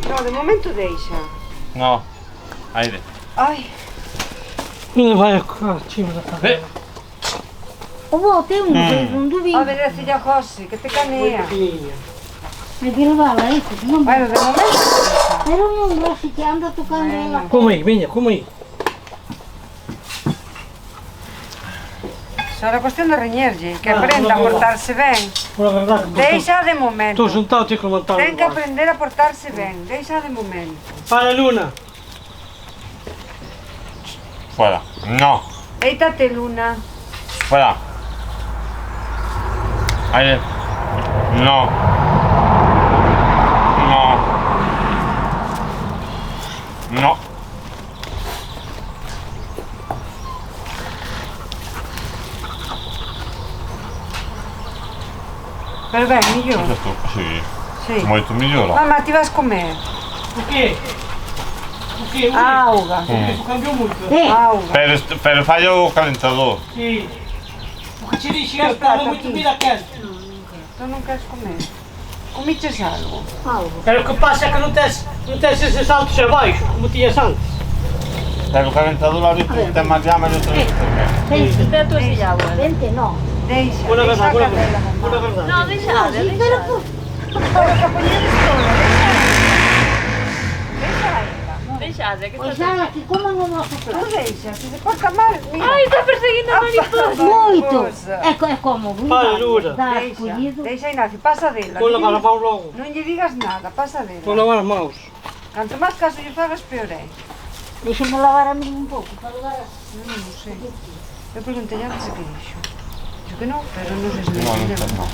No, de momento deixa. No, aire. Ai. Mira, vai acima da panela. Ovo, tem um dubinho. A ver, filha Rossi, que te canea. Hay que lavarla, que no. Bueno, de momento deixa. Pero non gosto que anda tocando ela. Come aí, venha, come aí. Só era cuestión de reñerlle, que aprenda a portarse ben. Por a verdade, Deixa de momento. estou sentado, tenho que levantar. Ten que aprender a portarse ben, deixa de momento. Para, Luna. Fuera. No. Déitate, Luna. Fuera. Aire. No. No. No. Pero ben, millor. Sí. Sí. Moito mellor. Mamá, ti vas comer. O quê? O quê? Auga. Isso cambiou muito. Auga. Pero falla o calentador. Sim. O que te disse é estava muito comida quente. Tu non queres comer? Comiches algo? Pero o que passa é que não tens esses saltos abaixo, como tinhas antes. Pero o calentador ali ten máis llama e outra vez Vente, de tu silla, vente, no. Deixa, Una deixa a verdad, cadela, una mamá. verdad. No, deixade, Sí, pero pues, Pero que poñedes todo, deixa ela. deixade, que pues está... nada, que coman o noso Non plato. deixa, se se porta mal, mira. Ai, está perseguindo a mariposa. Moito. Mariposa. É como Para, Luna. Dá Deixa, escolhido. deixa Ignacio, pasa dela. Vou lavar a mão logo. Non lle digas nada, pasa Vou dela. lavar as mãos. Canto máis caso lle fagas, peor é. Deixa-me lavar a mim un pouco, para levar a... Non sei. Eu preguntei antes e que dixo. Dixo que non, pero non sei se No, non non ten, no.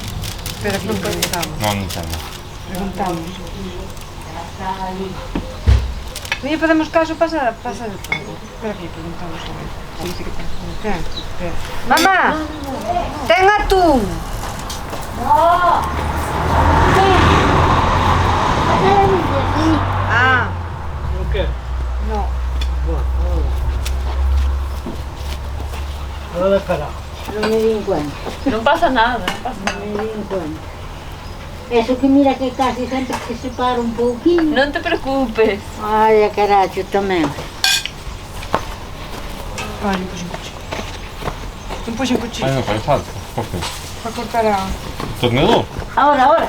Pero aquí non preguntamos. No, non ten, no. Preguntamos. Non lle podemos caso, pasa de todo. Pero aquí preguntamos a ver. Dice que pasa. Ten. Mamá, ten atún. Ah, O quê? non. Agora caralho. Non me di en cuenta, Non pasa nada, non pasa non me di en cuenta. Eso que mira que casi sempre que se para un pouquinho. Non te preocupes. Ai, a caracho tamén. Ai, non puxen cuchillo. Non puxen cuchillo. Ai, non fai falta. Por que? Para cortar a... Tornedor? Ahora.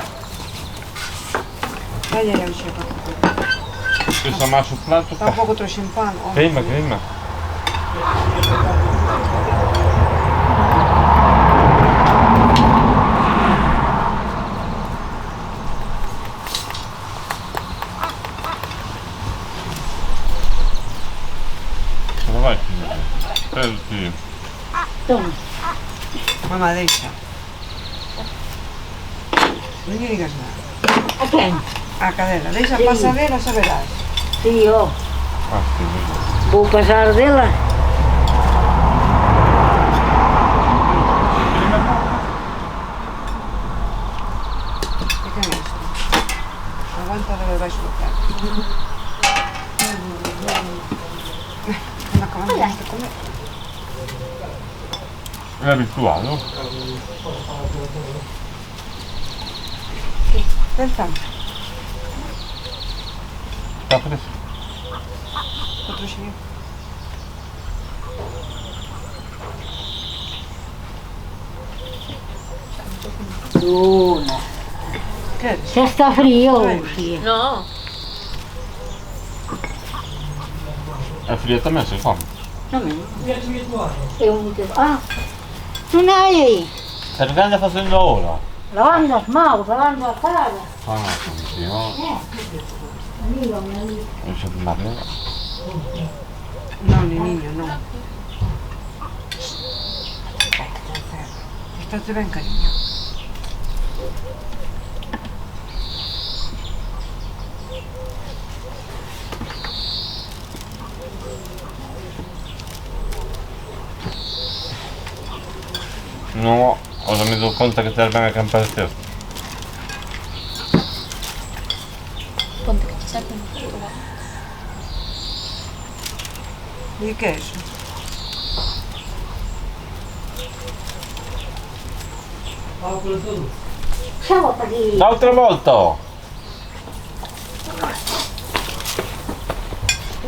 Ai, o xepa. Usa máis o plato. Tampouco trouxen pan. Queima, queima. Pero vai, pero tío. Toma. Mamá, deixa. Non lle digas nada. A quen? A cadela, deixa Sí. pasar dela, xa verás. Sí, ó. Ah, sí, Vou pasar dela. E que é isto? Aguanta de ver baixo do pé. Non acabamos de comer. È abituato. Pensa, Sta preso. patrocinio. Luna. Che è? Se sta frio, sì. No. È freddo a me si fa. È un... Ah, non hai? E che anda facendo ora? Lavando a mano, lavando a casa. Fa un attimo. Amico, mio amico. Non c'è più male. No, niño, no. State ben, cariño. No, ora mi do conto che te la venga a campare il testo. Ponte che ci serve un po'. Di che è eso? Siamo qui. L'altra volta!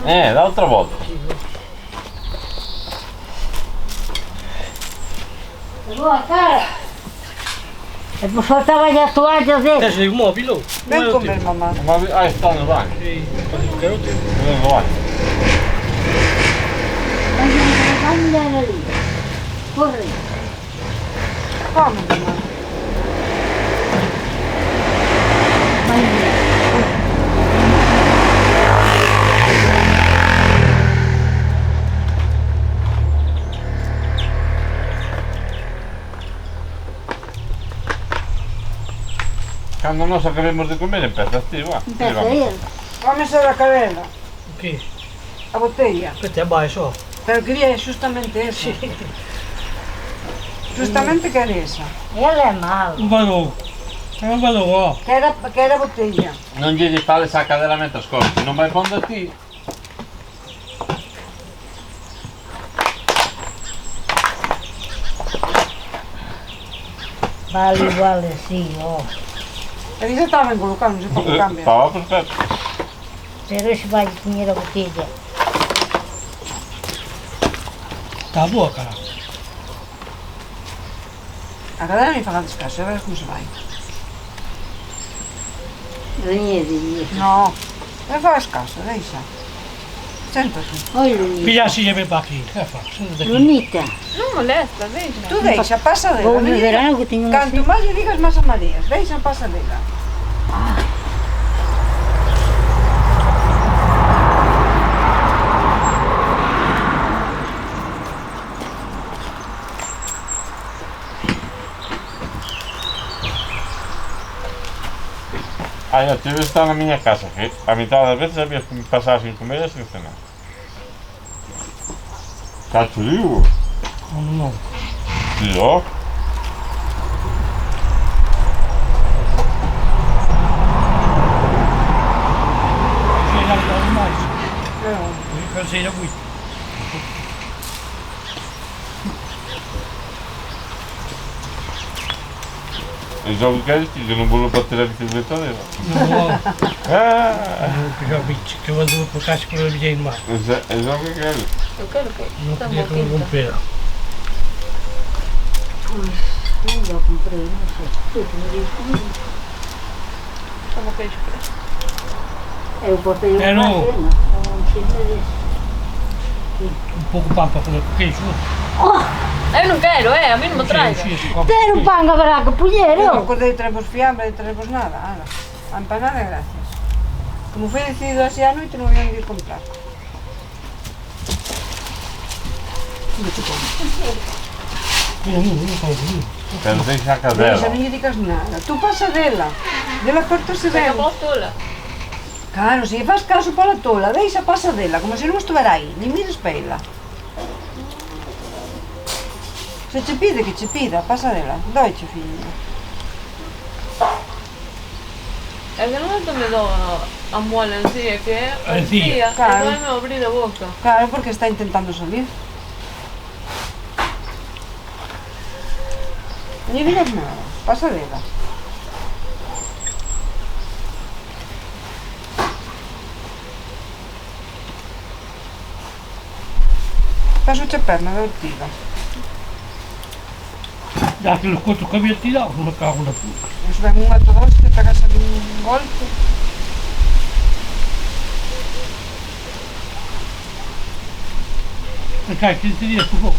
L'altra volta. Boa cara. E poi faltava gli attuaggi a te. Te sei un mobile? Ven comer, mamá. Ma stanno avanti. Sì, carote. Vengo avanti. Andiamo lì. Corri. Come, mamá? Quando non acabemos de comer, empezas ti, va. Pensa io. Come se la cadela, Che? a botella. Aspetta, abaixo. Pero quería justamente eso. Justamente que era esa. Ela è male. Non vado. Non vado. Que era botella. Non gli fare sa cadela mentre ascolti, non vai fondo a ti. Vale, sì, oh. E dice estaba involucrado, non se può cambiare. Stava perfetto. Però si va a finire la bottiglia. Sta buona, cara. A cadela mi fa descaso, a ver come se vai. Niente. No, me fa descaso, deixa. Séntate. Olha, Pigliarsi per bacchi. Che fa? Senta qui. bonita. Non molesta, deixa. Tú deixa, pasa dela. Vou non no lle verano digas- que teño Canto máis lle digas, máis a mareas. Deixa, pasa dela. Ah, io ti devo stare nella mia casa, che a metà delle volte abbia passato in commedia senza me. Cazzo di uno? No. Io? Sei la ormai. Pero, Per sei la qui. Il gioco che hai che non volevo partire di televisore. No. Eh, Che vado a portarsi quello di in mano. il gioco che hai. Eu quero que Non está podia um che non pouquinho. rompere. non lo comprei, non so. Tu mi dici, Está um pouquinho fresco. eu botei uma no. cena, non ci vede. Un poco pampa come queijo. Eu não quero, a mim não me traga. Sì, si come. Ter un pan avrà che pugliere, no oh. acordei traemos fiambre, e traemos nada. Ala. A empanada, gracias. Como foi decidido así a noite, non había ni que comprar. Non fai così. Per deixa a Deixa, cadela. non lle digas nada. Tú pasa dela. Dela portase Porque ben. eu posso tola. Claro, se lle faz caso para a tola, deixa pasa dela, como se non estuvera aí, ni mires para ela. Se che pide, que che pida, pasa dela. Doiche, filho. É que non me dou a mola en sí, é que é Encía. encía, Claro. e dóime abrir a boca. Claro, porque está intentando salir. Ni digas nada, pasarela. Paso-che perna de ortiga. Ya que los cuatro que había tirado, no me cago en la puta. Nos ven un a todos te pegas ali un golpe. Me cae 15 días por poco.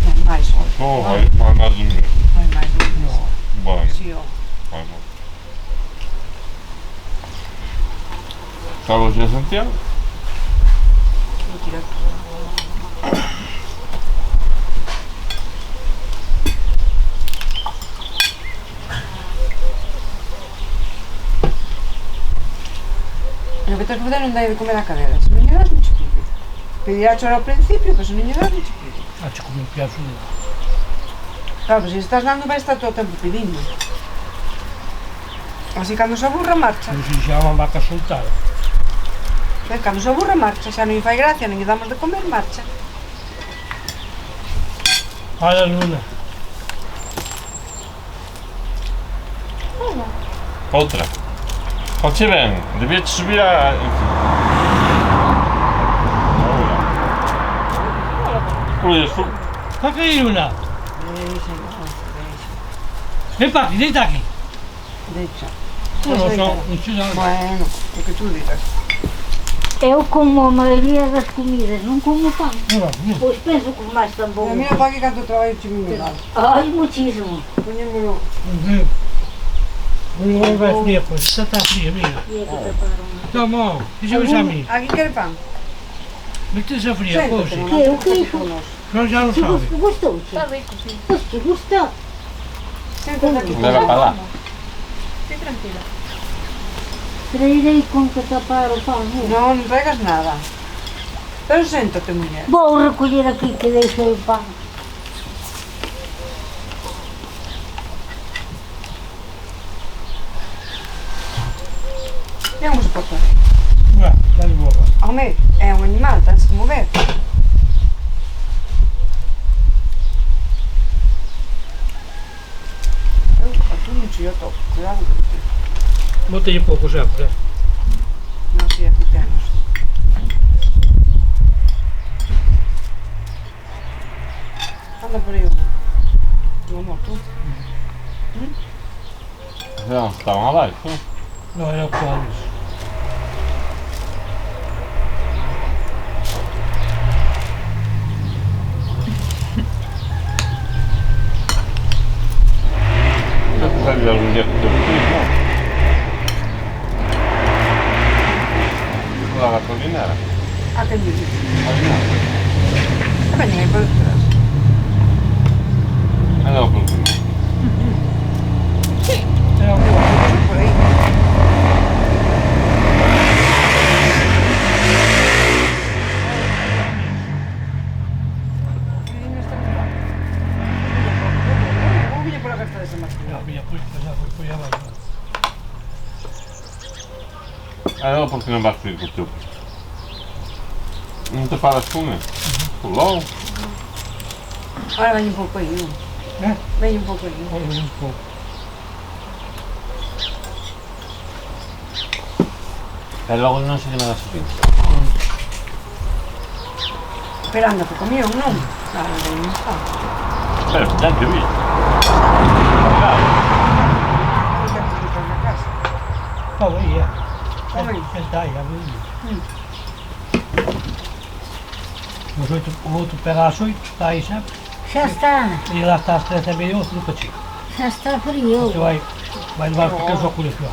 Non máis, oi. No, vai máis de un mes. Hai máis de un mes. Bueno, Si, ó. vai máis. Sabes de Santiago? Mentira. Lo que tens que fazer non dai de comer a cadela. Se non lle das, non che pide. Pedirá choro ao principio, pero se non lle das, non che pide. Ah, che comi un piazo de... Claro, se estás dando vai estar todo o tempo pedindo. Así cando se aburra marcha. Non se chama vaca soltada. Cando se aburra marcha, xa non lle fai gracia, non lle damos de comer, marcha. Olha, Luna. Outra. Quando che ven, devia te subir a... Por isso, Saca aí, Luna. Deixa. Vem para aqui, deita aqui. Deixa. Não, não, não precisa. Bueno, o que tu digas. Eu como a maioria das comidas, não como pão. Não, Pois penso que mais tão A bom. mí para que canto traballo che me dá. Ai, muitíssimo. Poñémolo. não vai fria, pois. Já está fria, amiga. E é que taparam. Toma, deixa-me isso a mim. Alguén quere pan? Mete-se a fria, Séntate, pois. non Que? O te que é preocupes isso? con nós. Não, já não Que sabe. gostou-te? Está rico, sim. Pois que gostou. Séntate aquí. leva para lá. Fique tranquila. Trairei com que tapar o pão. Non, non traigas nada. Pero séntate, muller. Vou recolher aqui que deixei o pão. Non se pode fazer. Vai, dá de boa. Home, é un animal, tens que mover. A tú non se yo toco, cuidado que te... Botei pouco já, por aí. Non sei, aquí temos. Anda por aí unha moto. Já estavam abaixo. Não, era o pão. Não consegue dar um dia que teu filho, não? Lá na colinera. Ah, que digo. Colinera. Veñen aí por detrás. Anda ao colinera. Era o pão. Por aí. Vou vir por a festa desa máquina. Já vinha, foi abaixo. Anda porque não vais pedir com o teu. Não te falas com ele? Pulou? Ahora veñen un pouco aí. É? Veñen un pouco aí. Um pouco. E logo non sei nada subir. Pero anda, que comían, non? Claro, veñen un pan. Pero, já te vi. Estava aí, é. Estava aí. Ele está aí, a ver. O outro pega às 8, está aí sempre. Já está, E lá está às 3h30, outro nunca chega. já está frio. Você vai levar para casa ao colegial.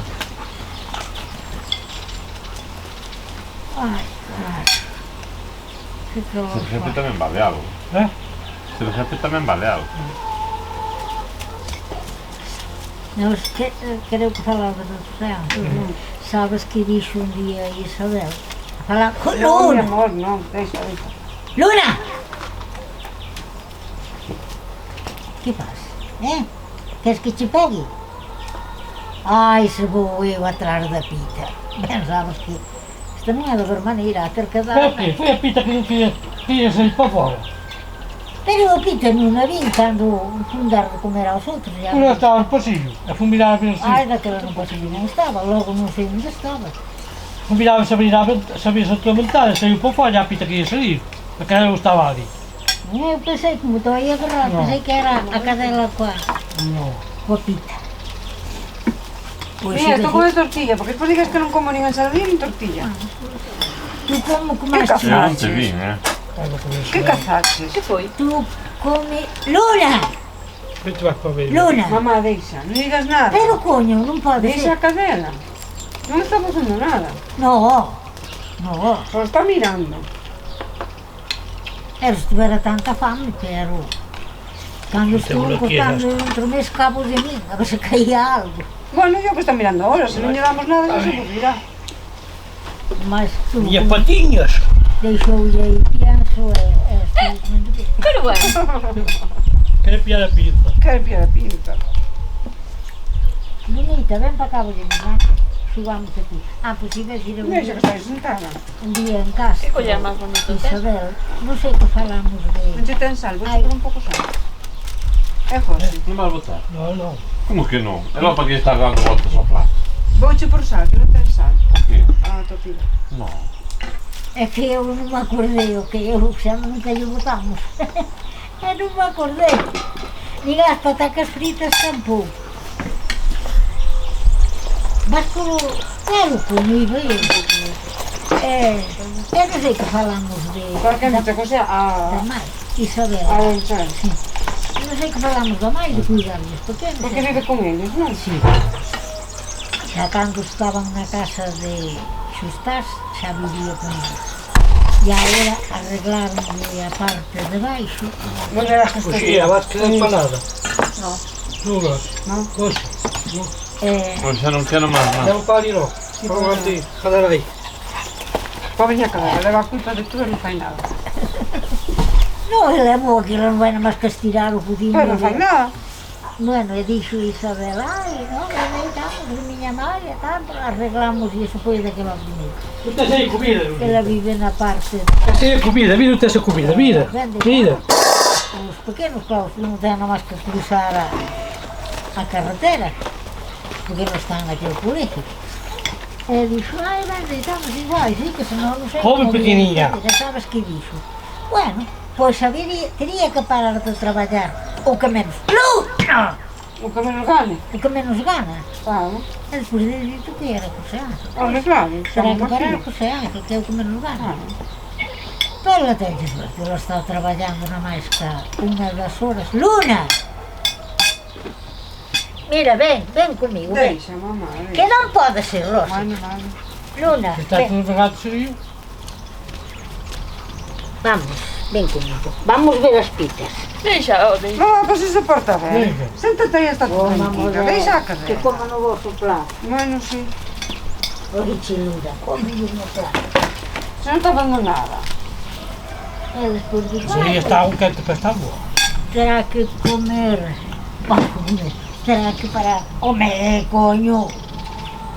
Ai, ai. Que Se calor. de repente tamén vale algo. É? Se de repente tamén vale algo. Nós queremos falar da Susana. Sabes que dixo un día a Isabel. Falar con Non, mi Luna. amor, non, deixa. Luna! Que faz? Queres que te pegue? Ai, se vou eu atrás da Pita. Ben sabes que esta non é da maneira a ter que dar. Foi a Pita que queria sair para fora. Pero o Peter non a vin cando fun dar de comer aos outros. Ya. Uno estaba no pasillo, e fun mirar a ver Ai, daquela non pasillo non estaba, logo non sei onde estaba. Fun mirar se abría a tua ventana, saiu por fora, a pita que ia salir. Aquela eu estaba ali. Eu pensei, como estou aí agarrado, No. pensei que era a cadela No. coa Pita. Pois Mira, sí, estou con tortilla, porque despois digas que non como nin ensaladilla nin tortilla. tú como Que comes? café? Eu non te vi, Ai, no começo. Que cazaches? Que foi? Tú come... Luna! Vete vas para ver. Luna! Mamá, deixa, non digas nada. Pero coño, non pode Deixa ser. a cadela. Non está facendo nada. No, no. Só está mirando. Eu estivera tanta fame, pero... Cando estou Seguro que cortando entre mes cabos de min, a ver se caía algo. Bueno, yo que está mirando ahora, se non lle damos nada, non se aburrirá. Mas tú Minhas patinhas. deixou-lhe aí pienso e estou comendo ben. Pero bueno. Quere pillar a pizza. Que piada pinta. Bonita, ven para cabo de mi mate. Subamos aquí. Pois ibas ir un Deixa día, que está aí sentada. un día en casa. Que colla máis bonito tes? Isabel, non sei que falamos Non de... che ten sal, vou Ai. por un pouco sal. É José. Non vas botar? No, no. Como que non? É logo para que está dando voltas ao plato. Vouche por sal, que non ten sal. Aquí? A tortilla. Non. É que eu non me acordei o que eu xa nunca lle botamos. Eu non me acordei. Nin as patacas fritas tampouco. Vas por... Claro, comigo eu. Eu non sei que falamos de... Para que non te cose da a mãe, Isabel. sal. Sí. Eu non sei que falamos da mãe de cuidarles pequenos. Porque vive con eles, non? Sí. Xa cando estaban na casa de Xustás, xa vivía con eles. E agora arreglaronle a parte de baixo. Volver a Pois sí, a vas querer empanada. No. Non vas. Non. Coxa. Pois xa non quero máis nada. Levo para ali, no. Vamos ti, jalar aí. Pobre a cadela, leva a culpa de tudo e non fai nada. Non, ele é bo, aquilo non vai nada máis que estirar o pudinho. Pero non fai nada. Bueno, e dixo Isabel, ai, non, deitamos de miña mãe e tanto, arreglamos e iso foi daquela primeira. Tu tes aí comida, Ela vive na parte Tes aí comida, mira, tes a comida, mira. Mira. os pequenos paus, non ten nada máis que cruzar a carretera, porque non están naquele colegio. E dixo, ai, ben, deitamos igual, sí, que senón non sei... Joven como pequeniña. ia, xa sabes que dixo. Bueno, pois teria que parar de traballar, o que menos... Lucha! O que menos gane. O que menos gana. Claro. E despois de dito que era cosear. Hombre, claro. Terá que Estamos parar a aquí. cosear, que é o que menos gana. Claro. Pero ela ten que suerte, ela está traballando na máis que unha das horas. Luna! Mira, ven comigo, ven. Deixa, mamá, Que deixa. non pode ser, Rosa. Vale, vale. Luna, Está ven. todo regado serio. Vamos, ven comigo. Vamos ver as pitas. Deixa, deixa. No, pues si se porta ben. Venga. Séntate aí hasta tú tranquila. Deixa a Que cadela. coma no vosso plato. Bueno, sí. Oi, chilura, come no plato. Se non está dando nada. E despois digo, Se aí está un quente que está boa. terá que comer. Terá que parar. Home, coño.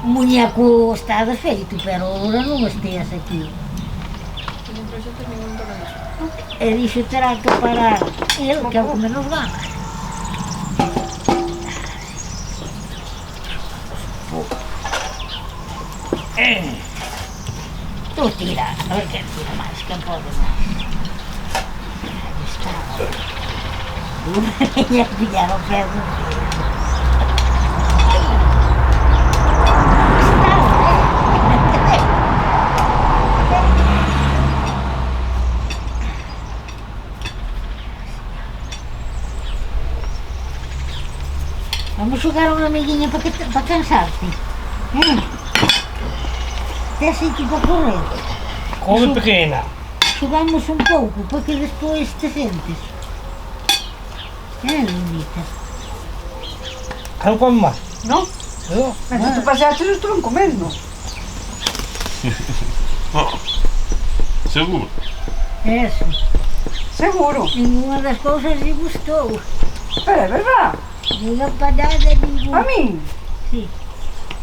O muñeco está defeito, pero agora non esteas aquí. Non proxectos ningún problema. E dixo terá que parar el, que é o que menos gana. Tú tira, a ver quen tira máis, quen pode máis. Aí está. Ia pillar o pé do Vamos xogar unha amiguinha para cansarte. Tes sitio para correr. Come pequena. Xogamos un pouco, para que despois te sentes. Bonita. Non come máis. Non? Eu? Mentre tú paseaste, eu estuve comendo. Oh. Seguro. Eso. Seguro. Ninguna das cousas lhe gustou. Pero é verdad. Nin empanada, ningún... A min. Sí.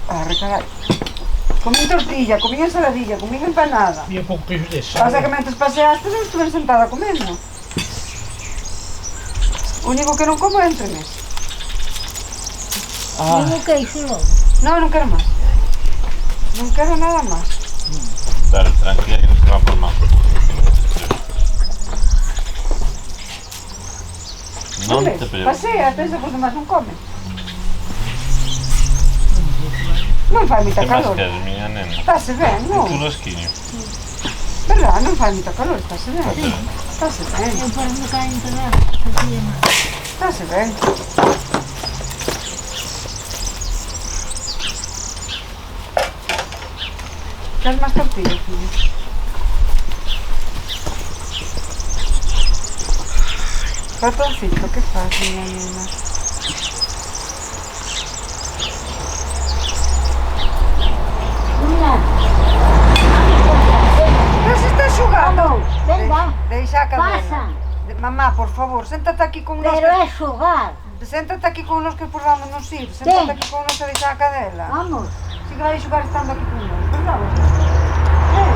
Arre, carai. Comín tortilla, comín ensaladilla, comín empanada. E un pouco queixo desse. Pasa que mentre paseaste, eu estuve sentada comendo. O único que non como é entremés. Digo queixo logo. Non, non quero máis. Non quero nada máis. Dale, tranquila que no se va por más. Non Hombre, te preocupes. pasea, pensa por demais non come. Non fai moita Que máis calor. queres, miña nena? Estase ben, Un non? churrasquiño. Verdad, non fai moita calor, estase ben. Estase ben, Eu para me caer enterrado, facía mal. estase ben. Queres máis tortillas, fillo? Ratoncito, que faz, miña nena? Mira, Pero se está xogando. venga, Deixa a cadela. pasa. Mamá, por favor, séntate aquí con nós. Pero é xogar. Séntate aquí con nós que por vamos nos ir. Séntate Ven. aquí con nós e deixa a cadela. Vamos, Si que vai xogar estando aquí con nós, verdad? vamos.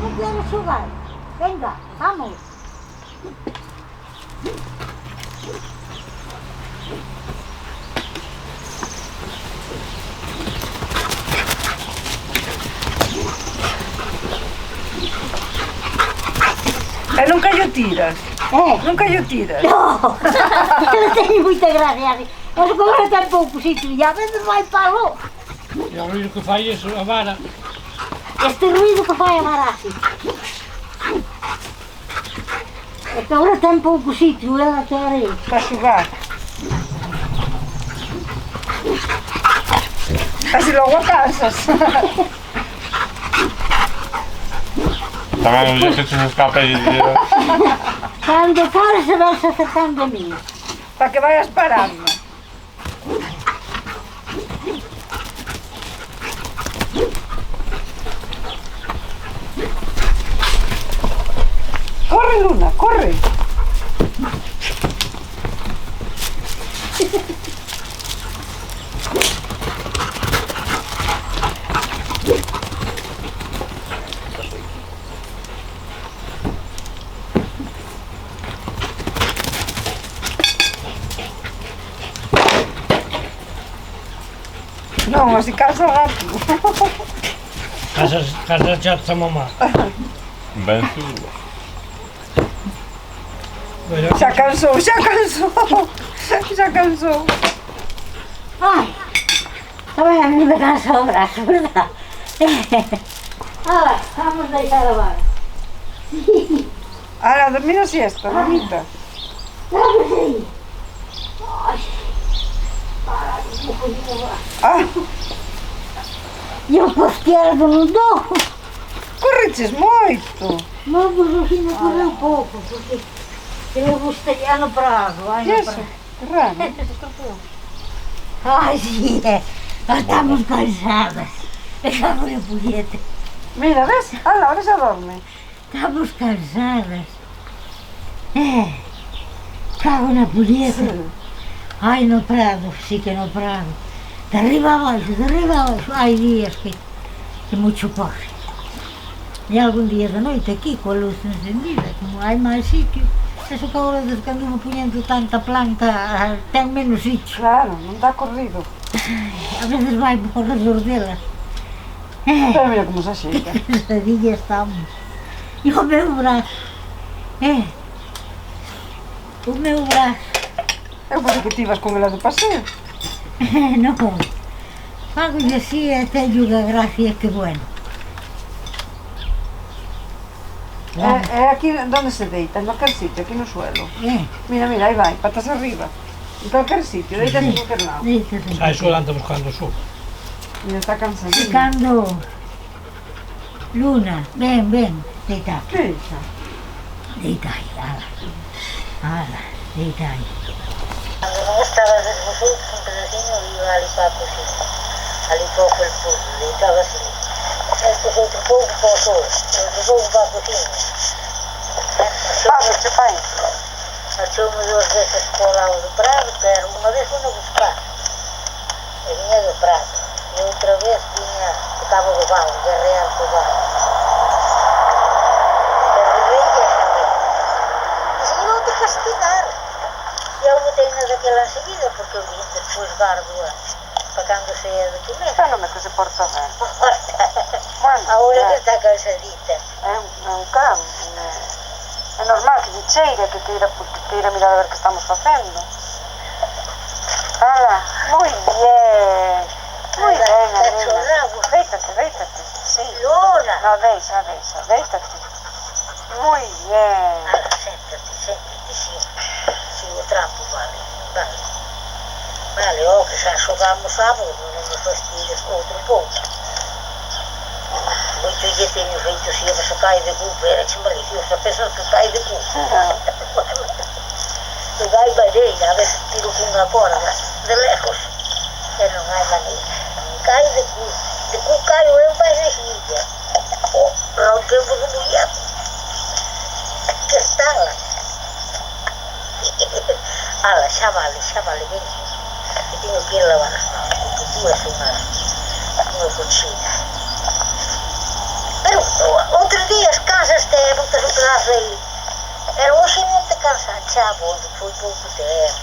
Non quero xogar. Venga, vamos. E nunca lle tiras. Nunca lle tiras. No, eu teño moita gracia así. Mas agora ten pouco sitio e a veces vai para lo. E o ruído que fai iso, a vara. Este ruido que fai a barassi. É que agora ten pouco sitio, ela que areia. Para xogar. Así logo a casas. Tamén o día que se escape e dira... Cando fora se vais acercando a mí. Para que vayas parando. Corre, Luna, corre. Non, así cansa rápido. Casas xa mamá. Ben seguro. Xa cansou, xa cansou. Xa cansou. Ai, a ver, a mí me cansa o brazo, verdad? Ahora, vamos a deixar a vara. Ahora, dormir a siesta, bonita. Vamos aí. Ai, para, un poquinho o brazo. Ah, E o posquerdo non dou. correches moito. Non, pois así me correu pouco, porque eu gostei no prazo. Ai, E no eso? prazo. Que raro. Ai, sí, estamos cansadas. Cago na puñeta. Mira, ves? Ala, ahora xa dorme. Estamos cansadas. Cago na puñeta. Ai, no prado, sí que no prado. De arriba abaixo, de arriba abaixo. Hai días que mucho corre. E algún día de noite aquí, coa luz encendida, como hai máis sitio, eso que agora desde que anduvo poñendo tanta planta, ten menos sitio. Claro, non dá corrido. A veces vai por redor dela. Pero mira como se axeita. Pesadilla estamos. E o meu braço. O meu braço. Eu pensei que ti ibas con ela de paseo. Non. Fagolle así e teño unha gracia que bueno. É aquí onde se deita, en calquer sitio, aquí no suelo. Mira, mira, aí vai, patas arriba. En calquer sitio, deita en calquer lado. Deítate. Sai solante buscando o sol. Mira, está cansadinho. Cando... Luna, ven, deita. Que ixa? Deita aí, ala. Ala, deita aí. Cando non estaba desbocado, un pedacinho iba ali para a cocina. Ali para o felpudo, deitaba así. Despois outro pouco para o sol, outro pouco para a cocina. Pasa, pai. Achoume 2 veces para o lado do prado, pero unha vez foi a buscar. E viña do prado. E outra vez viña, que estaba do val, de real do val. Pero daquela enseguida, porque eu vim depois guardo para cando saia de comer. Esta non é que se porta ben. Bueno, Ahora que é, está cansadita. é un can. É normal que lle cheire, que queira mirar a ver que estamos facendo. Ala, moi bien. Moi ben, Está nena. chorrado. Déitate. Sí. Luna! No, deixa. Déitate. Moi bien. Ala, séntate, si o trapo, vale. Vale, que xa xogamos sábado, non me fastidies outro pouco. Moito lle teño feito se ibas a cair de culpa, era che maliciosa, pensas que cae de culpa. E vai maneira, a veces tiro cunha corda, de lejos, e non hai maneira. Cae de culpa, caio eu vai de xilla. Rompemos o muñeco. Que estala. Ala, xa vale, ven. Que teño que ir a lavar as mãos, porque tú és unha cochina. Pero outros días cansaste e botas o pedazo aí. Pero hoxe non te cansas, chavo, foi pouco tempo.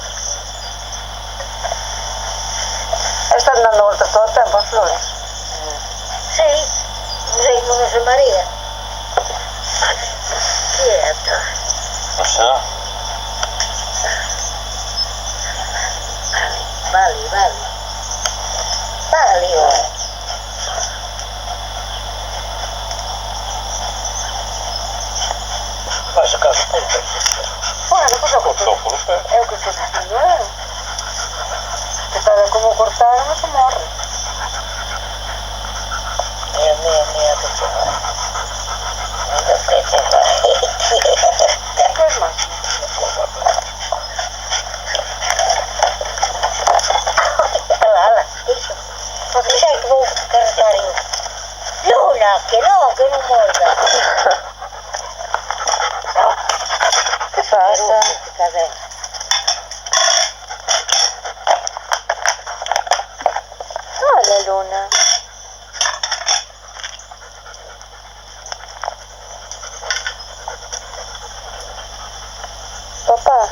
Estás dando voltas todo o tempo as flores. Sí, non sei como non se marea. Quieta. O sea, Vale. vai sacar as pontas. Bueno, pois O topo no pé. é o que estou dicindo eu. Que sabe como cortar, non se morre. Mea, que te vai. Que te vai. Que é máis? Ala, deixa. Porque xa que vou carregar eu. Luna, que non morda. Que pasa? Cadela. Olha, Luna. Papá.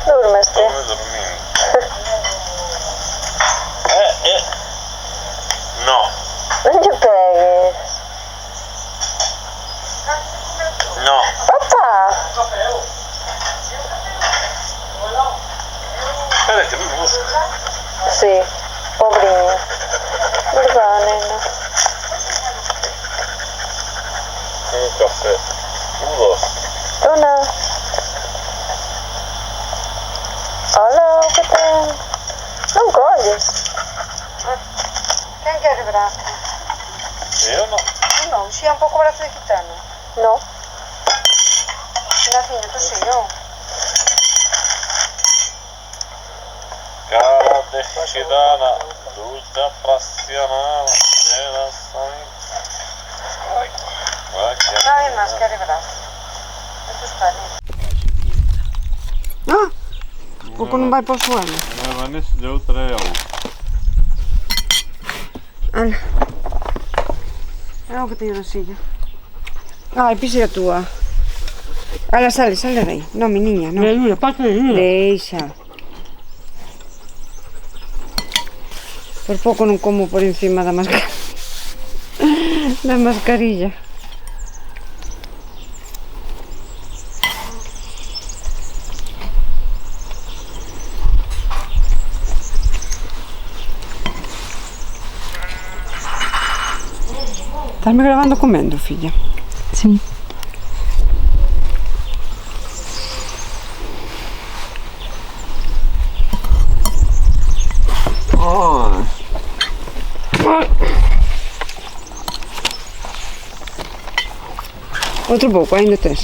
Durmeste? Estou dormindo. Não. Non te pegues. Não. Papá. Espérate, me busca. Sí, pobrinha. Verdade, nena. Café. Doce. Luna. Olha o que tem. Não colhes. Quem quer braço? Eu não. Não, enchia um pouco o braço de gitana. Não. Nafinha, tu chegou? Cara de gitana, dulce apasionada, gerações. Não é mais, quer braço. Isso está ali. Ah! Porque não vai para o suelo. Leva nisso de outra é Olha. Olha o que tenho na silla. Ai, pisa a tua. Olha, sale daí. Não, menininha, não. Luna, passa aí, Luna. Deixa. Por pouco non como por encima da mascarilla. Da mascarilla. Estás-me gravando comendo, filla? Sim. Outro pouco, ainda tens.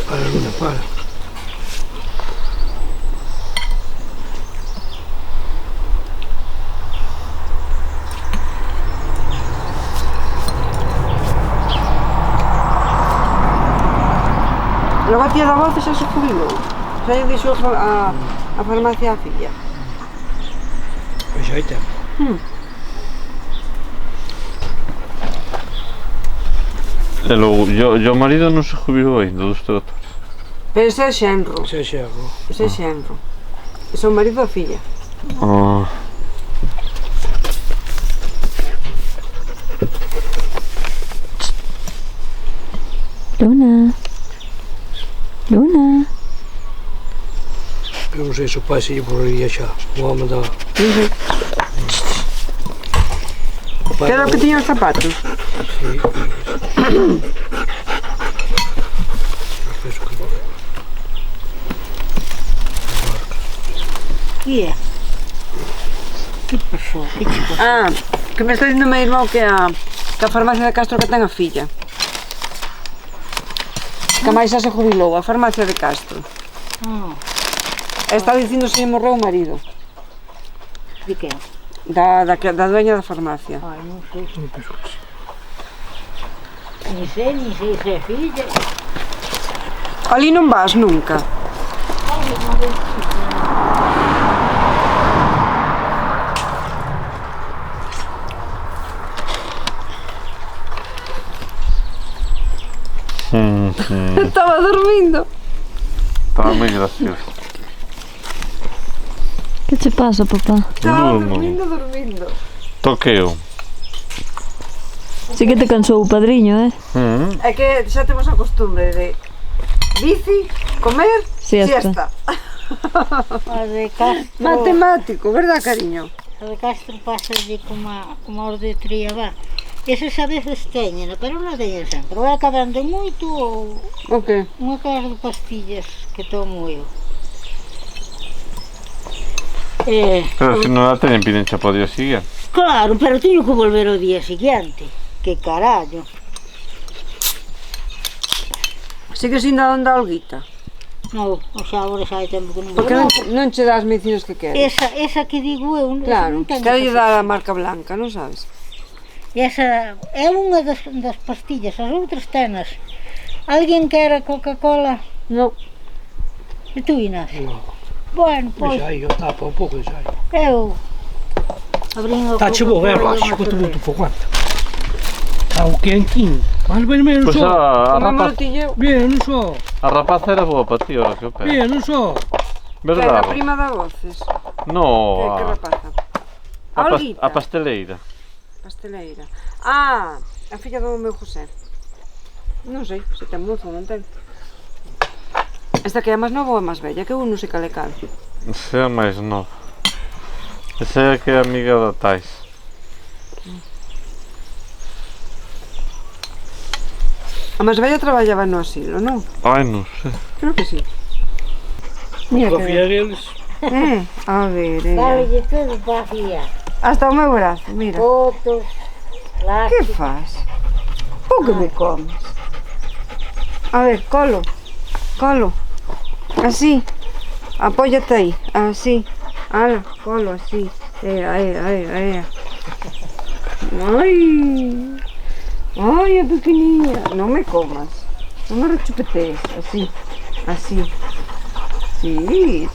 Para, Luna, para. Logo a tía da voz xa se jubilou. Xa lle dixo a farmacia a filla. Pois aí ten. E logo, o marido non se jubilou ainda dos tratores. Pero ese é xenro. Se xerro. Ese é xenro. Ese é o marido da filla. Ah. Luna. Luna. Eu non sei se o pai se lle borraría xa. O home da... O pai Que era o que tiña os zapatos? Sí. Eu penso que non. Que é? Que pasou? Que che pasou? Ah, que me está dicindo meu irmão que a farmacia de Castro que ten a filla. Que a máis xa se jubilou, a farmacia de Castro. Está dicindo se lle morreu o marido. De quen? Da dueña da farmacia. Ai, non sei. Ni sei se é filla. Ali non vas nunca. Estaba dormindo. Estaba moi gracioso. Que che pasa, papá? Estaba Durmo. dormindo. Toqueo. Sí que te cansou o padriño, É que xa temos a costumbre de bici, comer, Siesta. A de Castro... Matemático, verdad, cariño? A de Castro pasa de como os de Triabá. Eses a veces teñen, pero non teñen sempre. Ou acabando moito ou O que? unha cara de pastillas que tomo eu. Pero se non a teñen, piden xa po día siguiente. Claro, pero teño que volver o día siguiente. Que carallo. Sigues indo a onda Olguita? Non, o xa agora xa hai tempo que non Porque vou. non che dá as medicinas que queres. Esa que digo eu, Claro, non teño quero lle que dar a marca blanca, non sabes? esa é unha das pastillas, as outras tenas. Alguén quere Coca-Cola? Non. E tú, Ignacio? Non. Bueno, Pois pois, aí, eu tapa un pouco, xa. eu abrín o Tá che bo, Roche, quanto muito por quanto. Tá o quentinho. Mas bem menos Pois só. a Comemos rapaz, tilleu. Bien, non só. a rapaza era boa para ti, ora que o pé. Bien, non só. Que é a Verdade? prima da voces. No, Que rapaza? A Olguita. a pasteleira. Pasteleira. Ah, a filla do meu José. Non sei, se ten mozo ou non ten. Esta que é a máis nova ou a máis bella, que eu non sei cal é cal. Esa é a máis nova. Esa é a que é amiga da Tais. A máis bella traballaba no asilo, non? Ai, non sei. Creo que sí. Mira que... Confía deles. A ver, Dale todo para fiar. hasta o meu brazo, mira. Fotos, Que lácteos. faz? O que me comes? A ver, colo. Colo. Así. Apóyate aí. Así. Ala, colo así. Ai. Ai, a pequenininha. Non me comas. Non me rechupetees. Así. Así. Sí.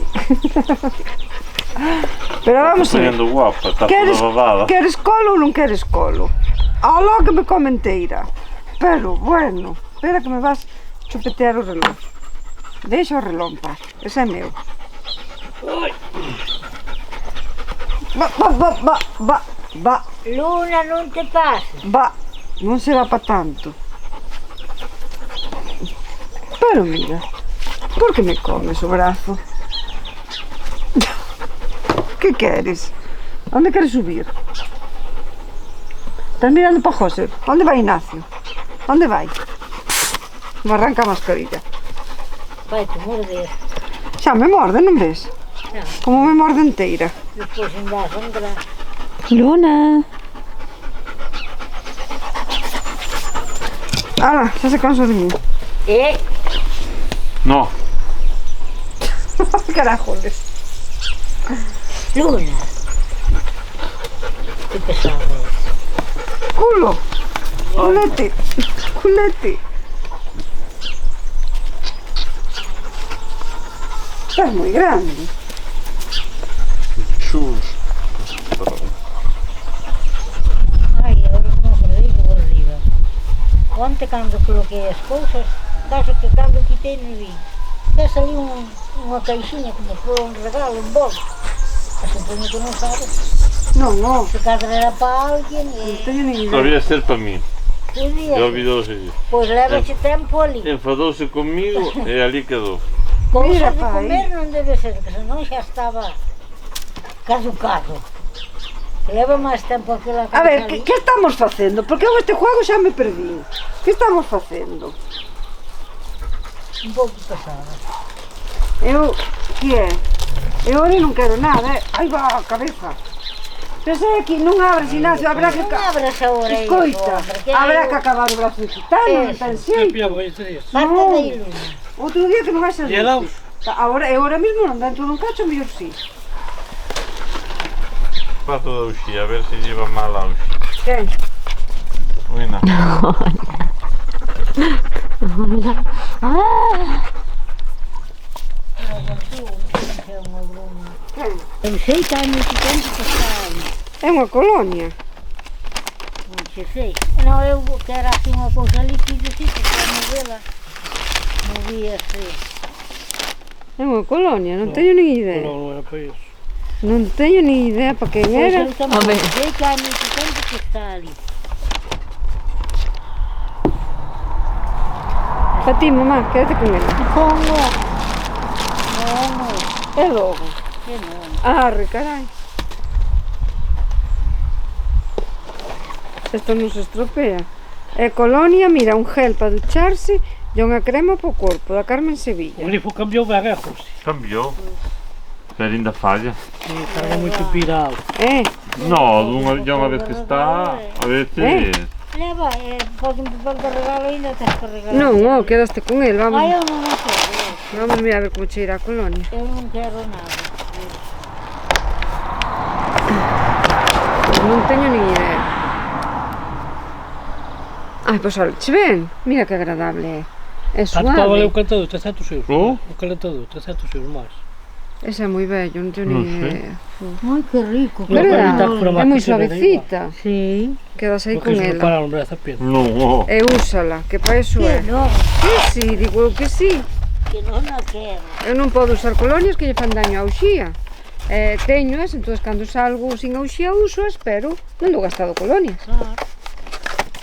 Pero vamos a ver. Sendo guapa, está Queres, toda babada. queres colo ou non queres colo? Aló que me come inteira. Pero, bueno, espera que me vas chupetear o reloj. Deixa o reloj en paz, ese é meu. Va. Luna, non te pases. Va, non será pa tanto. Pero mira, por que me comes o brazo? Que queres? Onde queres subir? Estás mirando para José? Onde vai Ignacio? Onde vai? Me arranca a mascarilla. Vai te morder. Xa me morde, non ves? Como me morde inteira. Despois ainda a sangrar. Luna. Ala, xa se cansou de mí. No, Carajoles. Luna. Que pesado é. Culo. Culete. Estás moi grande. Chus. Ai, agora non acredito por arriba. Onte cando coloquei as cousas, caso que cando quitei non vi. Que saliu unha caixinha como foi un regalo, un bolso. E supoño que non sabes. Non, Se cadra era para alguén non e teño nin idea. Sabía ser para mí. podía E ser. olvidouse. Pois levaxe tempo ali. Enfadouse comigo e ali quedou. Mira, Cousas de pai. comer non debe ser, que senón xa estaba caducado. Leva máis tempo aquela A ver, ali. que estamos facendo? Porque eu este juego xa me perdí. Que estamos facendo? Un pouco pesada. Eu, que é? Eu ahora non quero nada, Ai, va, a cabeza. Pensei aquí, non abres, Ignacio, habrá que... Non abras agora iso, Escoita, hombre, que habrá eu- que acabar o brazo de gitano, non Eso. ten Eu xeito. pillaba este día. Parte Non. de iluna. Outro día que non vai ser E helados? Eu ahora mismo non dentro dun cacho, mellor sí. Pato da Uxía, a ver se lleva mal a Uxía. Quen? Uina. Eu sei que hai moito tempo que está aí. É unha colonia. Non se sei. Non, eu que era así unha cousa ali que dicir que a novela movíase. É unha colonia, non teño nin idea. Non era para iso. Non teño nin idea para quen Pois era. eu tamén sei que hai moito tempo que está ali. Para ti, mamá, quédate con ela. Pongo. Non, É logo. que non. Arre, carai. Isto non se estropea. É colonia, mira, un gel para ducharse e unha crema para o corpo, da Carmen Sevilla. O grifo cambiou ben, José. Cambiou. Pero ainda falla. Carga moito pirado. É, No, ya unha vez que está, a veces... Leva, pode un papel de regalo ainda tens que regalar. non, quedaste con el, vamos. Ai, eu non o quero. Vamos mirar a ver como cheira a colonia. Eu non quero nada. Non teño nin idea. Ai, pois olha, che ven? Mira que agradable é. É Tanto para valer o suave. calentador, 300 euros. Oh? O calentador, 300 euros máis. Esa é moi bello, non teño Non nin sei. idea. Ai, que rico. Mira, Verdad? para evitar que fuera É máis moi que se veda suavecita. Sí. Quedas aí Porque con se ela. repararon, verdad, esa piedra. No, oh. E úsala, que para iso Que é. non, Que si, digo eu que si. que non a quero. Eu non podo usar colonias que lle fan daño a uxía. Teñoas, entón cando salgo sin a uxía uso, pero non dou gastado colonias. Claro.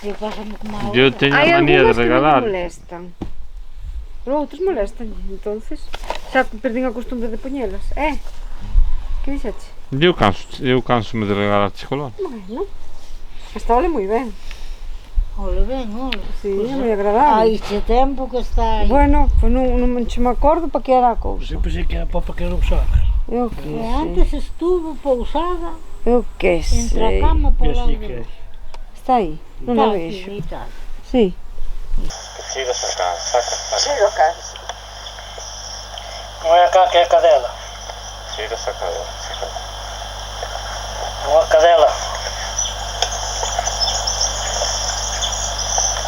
Eu pásame como agora. Yo teño Hai a manía de algunhas que non me regalar. molestan. Pero outros molestan, entonces xa perdín a costumbre de poñelas. Que dixeche? Eu canso-me de regalar chocolate. Bueno, esta vale moi ben. Ole, ben, ole. Sí, é moi Hai agradable. este tempo que está aí. Bueno, pois non me acordo para que era a cousa. Eu pensei que era para que non usar. Eu que E sei. antes estuvo pousada Eu que entre a sei. cama por Eu lá sei que é. Está aí, non a vexo. Sí. Siga sacando, saca. Sigo a casa. Non é a cá que é a cadela. Siga sacando. Non é a cadela.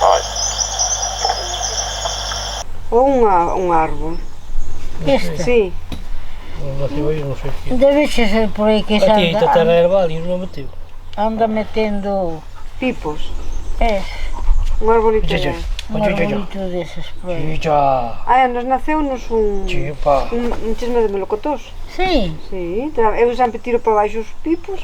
Ai. Ou un árbol. Este. Sí. Non naceu aí, non sei o que. Debe ser por aí que A ti, esta terra se herbal e non meteu. anda metendo Pipos. Un arbolito Oye, de... oye. un arbolito deses por aí. Chicha. Ai, nos naceu-nos un Chipa. chisme de melocotós. Sí, Sí, eu sempre tiro para baixo os pipos.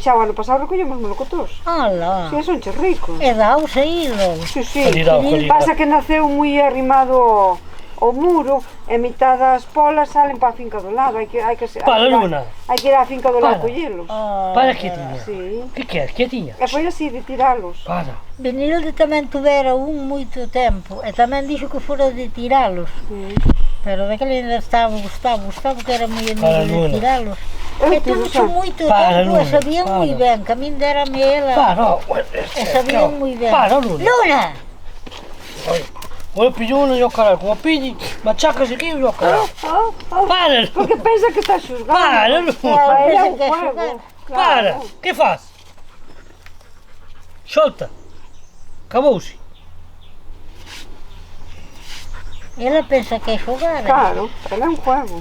Xa o ano pasado recollemos melocotós. ala. Si, son che ricos. E daos aí, logo. Sí, sí. Calidad, calidad. Pasa que naceu moi arrimado ao muro e mitad das polas salen para a finca do lado. Hai que Para, Luna. hai que ir á finca do lado a Para. collelos. Para quietinha. Sí. Que queres? Quietinha. E foi así de tiralos. Para. Benilde tamén tuvera un moito tempo e tamén dixo que fora de tiralos. Pero daquele ainda estaba Gustavo que era moi Para, amigo Luna. de tiralos. Eu E tuvo tivo moito Para, tempo e Luna, sabían para. moi ben, que a min derame ela. Para. E sabían moi ben. Para, Luna. Luna! Olha, pillou unha e o caralho. Como a pilli, machacas aquí e o caralho. Para, Luna. Porque pensa que está xusgando. Para, Luna. Era Pensa un que é juego. xogar. Para. Que faz? Solta. Acabouse. Ela pensa que é xogar. Claro, ela é un juego.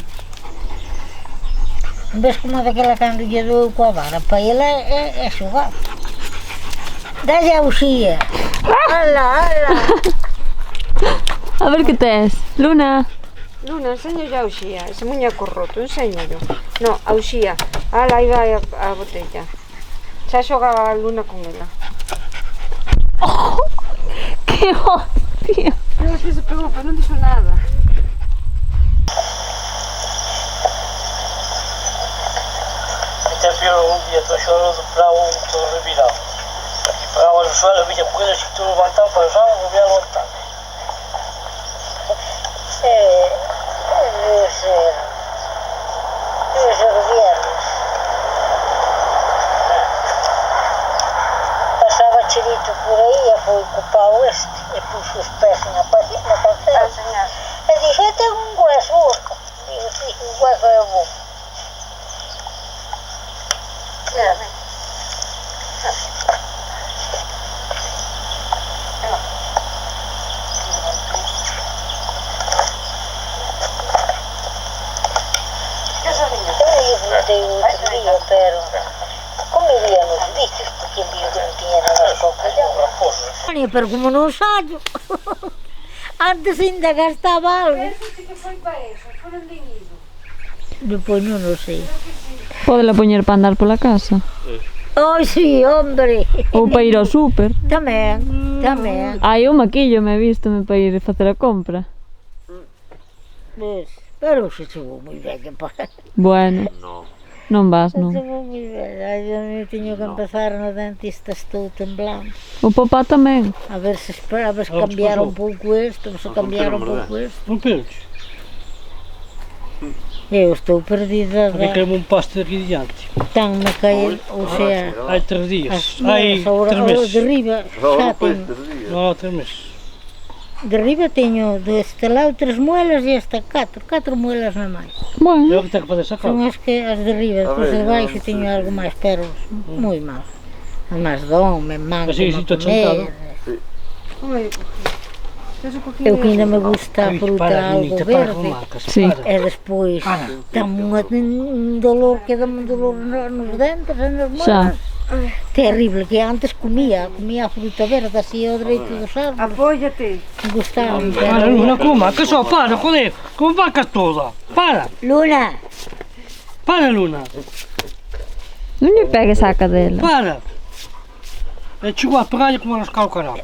Ves como daquela cando lle dou coa vara, para ela é xogar. Dalle a uxía. Ala, ala. A ver que tes. Luna. Luna, enseño ya a uxía, ese muñeco roto, enséñalo. No, a uxía. Ala, aí vai a botella. Xa xogaba a Luna con ela. Que hostia. Pero que se pegou, pero non dixo nada. Até viu um dia, estou chorando para todo revirado. E pegava no suelo, via coisas que tu levantava para o chão, não via levantar. Deve ser viernes. Passava Chirito por aí e foi ocupar o oeste e puxo os pés na calceira. E disse, eu tenho um hueso, Oscar. Digo, sim, um hueso é bom. Eu outro dia, pero como vivia nos bichos, porque viu que não tinha nada só cuidado. Pero como non saio, antes ainda gastaba algo. que foi para eso, foron de ido. Depois non o sei. Pódela poñer para andar pola casa. Ai, sí, hombre. Ou para ir ao súper. Tamén. Ai, o maquillo me vístome para ir facer a compra. Pues, pero se chegou moi ben que para. Bueno. Non vas, Se non. chegou moi ben. Ai, eu teño que empezar no dentista, estou temblando. O papá tamén. A ver se cambiar un pouco isto, se cambiar un pouco isto. Rompeus. Eu estou perdida. Porque queimou un poste aquí diante. Tan me caí, ou sea, Hai 3 días. as Hai molas, agora 3 meses. de riba, xa teño. No, 3 meses. De riba teño deste lado 3 muelas e esta 4 muelas na máis. Bueno. Eu que tenho que fazer sacar. Son as de riba, depois de baixo teño algo máis, pero moi mal. Además me manco, Así, me estou sentado. Oi, tes un poquinho Eu que ainda me gusta a fruta algo verde. Sí. E despois dá-me un dolor, que dá-me un dolor nos dentes e nas molas. Terrible, que antes comía a fruta verde así ao dereito dos árboles. Apóyate. Gustaba. Para, Luna, coma, que só, para, joder. Como vacas toda. Para, Luna, Luna. Non lle pegues á cadela. Para. E chegou a pegar como nos calcará.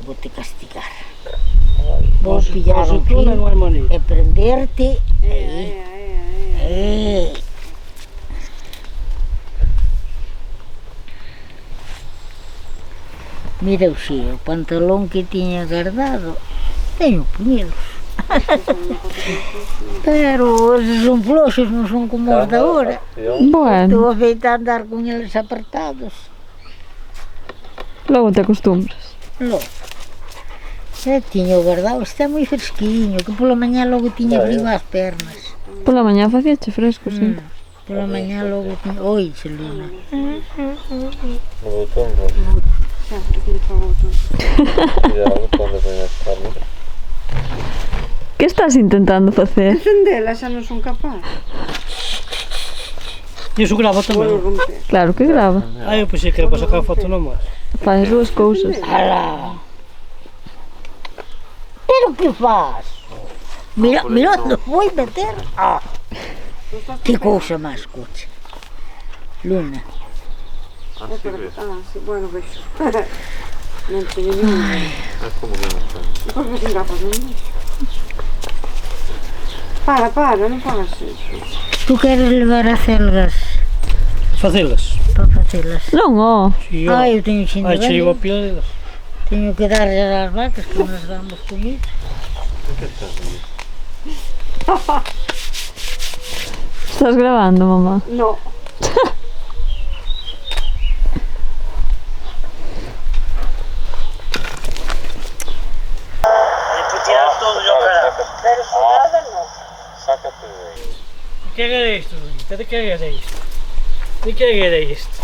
vou te castigar. Vou pillar um Luna non fio hai maneira. e prender-te. Aí. Mira o pantalón que tiña guardado, teño puñelos. Pero esos son floxos, non son como os de agora. Bueno, Estou a feita a andar con eles apertados. logo te acostumbras. Logo. Tiño guardado, está moi fresquiño, que pola mañá logo tiña frío ás pernas. Pola mañá facíache fresco, sí. Pola mañá logo tiña... Oi, Selina. No botón, no. Cuidado cuando vengas tarde. Que estás intentando facer? Encendela, xa non son capaz. E iso grava tamén. Vou romper. Claro que grava. Eu pensei que era para sacar foto nomás. Faz as dúas cousas. Alá. Pero que faz? Mira, onde foi meter. Que cousa máis coche. Luna. Ah, sí, bueno, vexo. Non teño ningún. Como que non está? Por que sin gafas, non? Para, non fagas iso. Tu queres levar as celgas Facelas. para facelas? Non, ó. Si, Eu teño xinda Ai, chego a velho. pila delas. Teño que darlle as vacas que nos damos comida. Estás grabando, mamá? No. E por tirar todo o caralho. Pero sin nada no. Sácate de aí. De que era isto, Lulita? De que era isto? De que era isto?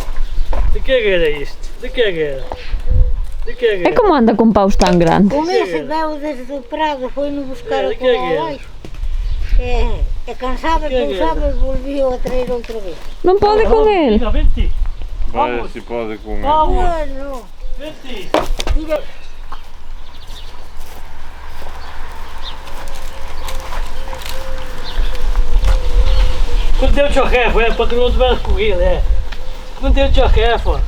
De que era isto? De que era? De que é que E como anda com paus tão grandes? Com esse veio desde o Prado, foi-no buscar De a que é que é? abaixo. É cansava, pousava e volvia a trair outra vez. Não pode com ele. Mira, vente. Vai se pode comer. Vamos, Bueno, vente. mira, Quando deu o teu chefe, é para que não tivesse corrido, é. Quando deu o teu chefe, ó.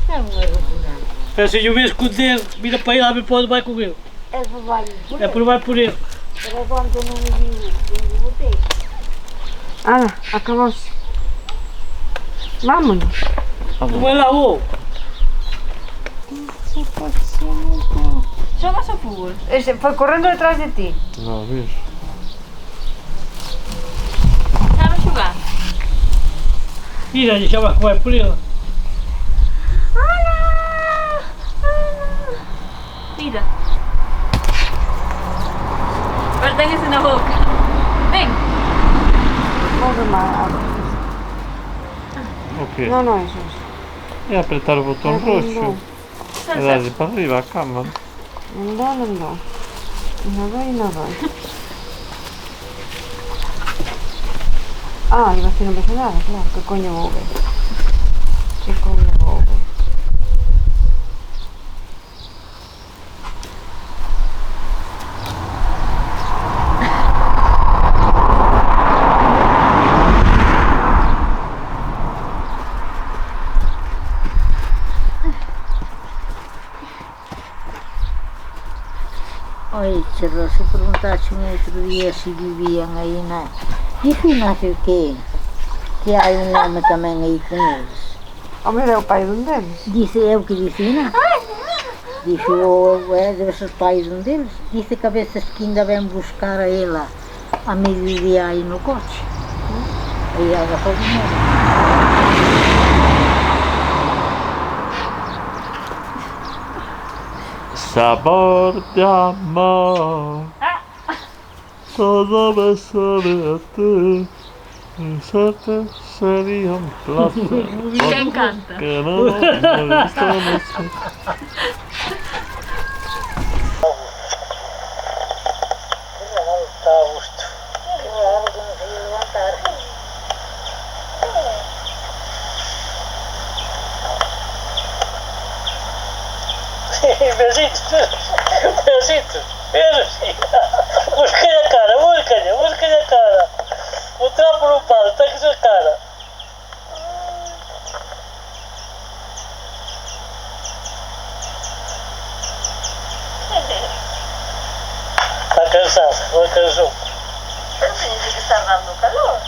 não é repugnante. É se eu vejo que o dedo vira para ir lá, para onde vai correr. É para vários por É por vai por ele. Era quando eu não me vi, eu botei. Ana, acabou-se. Vámonos. Como é lá, ô? Joga-se ao fútbol. Este foi correndo detrás de ti. Não, vês? Sabe jogar? Mira, deixava que vai por ele. Mira. Agora tem isso na boca. Vem. Vamos amar. O quê? Não, não é isso. É apertar o botão roxo. É dar de para arriba a cama. Não dá, não dá. Não vai, não vai. Ah, e você não pensa nada, claro. Que coño vou ver? Que coño vou ver? Oi, Tchelo, se perguntaste-me outro dia se viviam aí na... Disse não sei o quê, que há um homem também aí com eles. O meu é o pai de um deles. Disse eu que disse, não? Disse, deve ser o pai de um deles. Disse que a vezes que ainda vem buscar a ela a meio-dia aí no coche. Aí ela foi mesmo. Sabor de amor. Toda vez saberte. Pensarte sería un placer. Quem canta? Que no me gusta mucho. Está a gosto. Claro, consegui levantar. Besitos, besitos, besitos. Busca-lhe a cara, busca-lhe a cara. O trapo no palo, está aqui a cara. Está cansado, não cansou. Pero significa que está dando calor.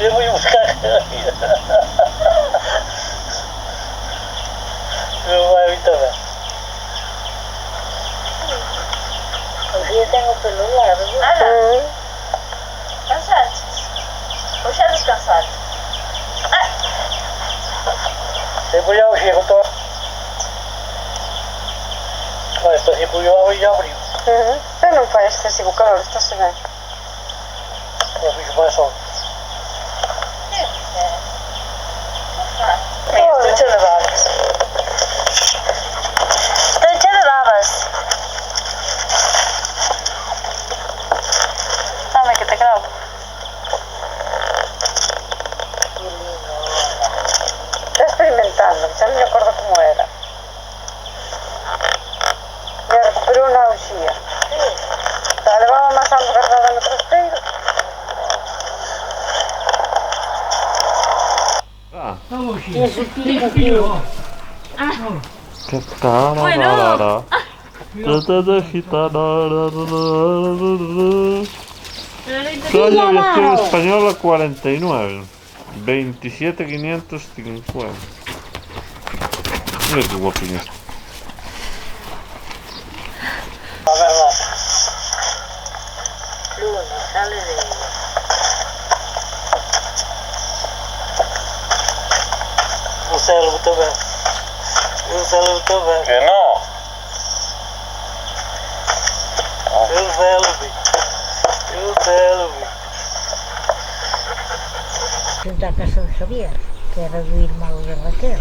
Eu vou ir buscar a vida. Não vai muito bem. Hoje eu tenho o pelo largo. Ana, cansaste? Ou já descansaste? Depois já o chego, estou. Mas estou sempre eu já abriu. Pero não faz excessivo calor, está-se bem. Eu fico mais só. Estou cheia de babas. Estou cheia de babas. Dame que te grabo. Está experimentando, já não me acordo como era. Já recuperou na augia. Já levava maçã guardada no trasteiro. Vamos, Chico. Tem filho, ó. Que tararara. Tata gitanara. Soy aviación española 49. 27.550. Mira qué guapinho. A ver lá. Luna, sale de ella. O cérebro também. O cérebro também. Que no. O cérebro. O cérebro. Junto à casa de Xavier, que era do irmão de Raquel.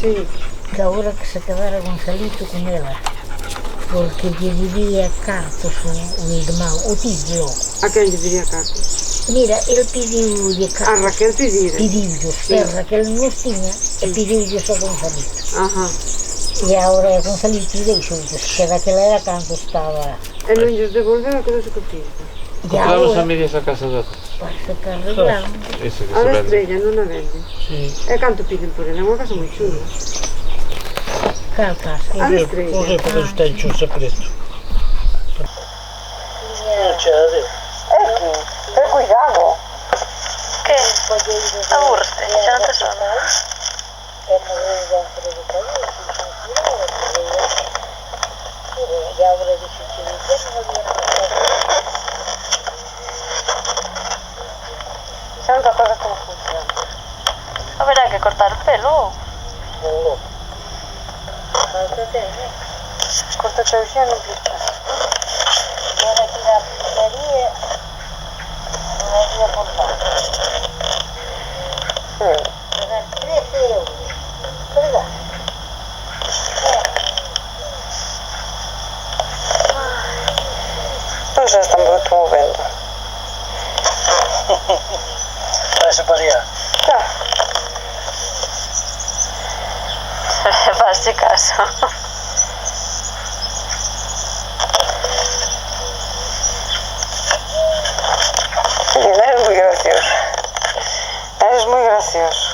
Sí. que ahora que se quedara Gonzalito con ela, porque lle debía cartos o irmão, o tío. A quen lle diría cartos? Mira, ele pediulle A cartos. Raquel pedira. Pediullos, Sí. Raquel nos tiña e pediullos a Gonzalito. Ajá. E agora é Gonzalito e deixoullos, que daquela era cando estaba. E non lles devolveu a quedou co tío. E Compramos a agora, medias a casa da parece que arreglaron. ese que A se da vende. Estrella non a vende. Sí. E canto piden por ela? É unha casa moi chula. Cal casa? A da Non Estrella. sei porque eles têm o secreto. Chade. Ten cuidado. Que? Aburrete, xa non te sono. E morreu dentro do país, e agora dixo que non había nada. Xa non te acordas como funciona. Haberá que cortar o pelo. Falta ten, Corta o xa non pica. agora aquí da peluquería, non había cortado. Pagar 13 euros, verdad? Non se están bruto movendo. Parece para allá. Fazte caso. Eres moi gracioso. Eres moi gracioso.